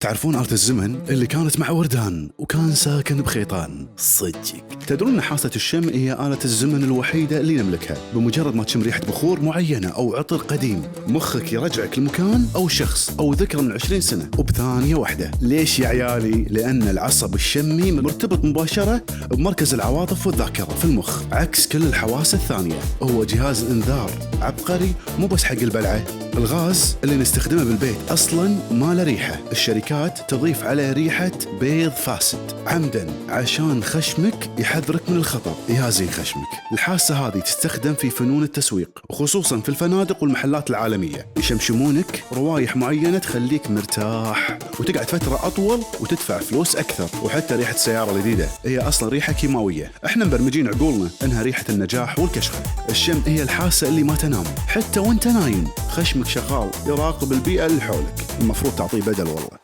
تعرفون آلة الزمن اللي كانت مع وردان وكان ساكن بخيطان صدق؟ تدرون ان حاسة الشم هي آلة الزمن الوحيدة اللي نملكها. بمجرد ما تشم ريحة بخور معينة او عطر قديم مخك يرجعك لمكان او شخص او ذكرى من 20 سنة وبثانية واحدة. ليش يا عيالي؟ لان العصب الشمي مرتبط مباشرة بمركز العواطف والذاكرة في المخ عكس كل الحواس الثانية. هو جهاز انذار عبقري مو بس حق البلعة. الغاز اللي نستخدمه بالبيت اصلا ما له ريحة، الشركات تضيف عليه ريحة بيض فاسد عمدا عشان خشمك يحذرك من الخطر يهازين خشمك. الحاسة هذه تستخدم في فنون التسويق وخصوصا في الفنادق والمحلات العالمية، يشمشمونك روايح معينة تخليك مرتاح وتقعد فترة أطول وتدفع فلوس أكثر. وحتى ريحة السيارة الجديدة هي أصلا ريحة كيماوية، احنا مبرمجين عقولنا انها ريحة النجاح والكشخة. الشم هي الحاسة اللي ما تنام، حتى وانت نايم خشمك شغال يراقب البيئة اللي حولك. المفروض تعطيه بدل والله.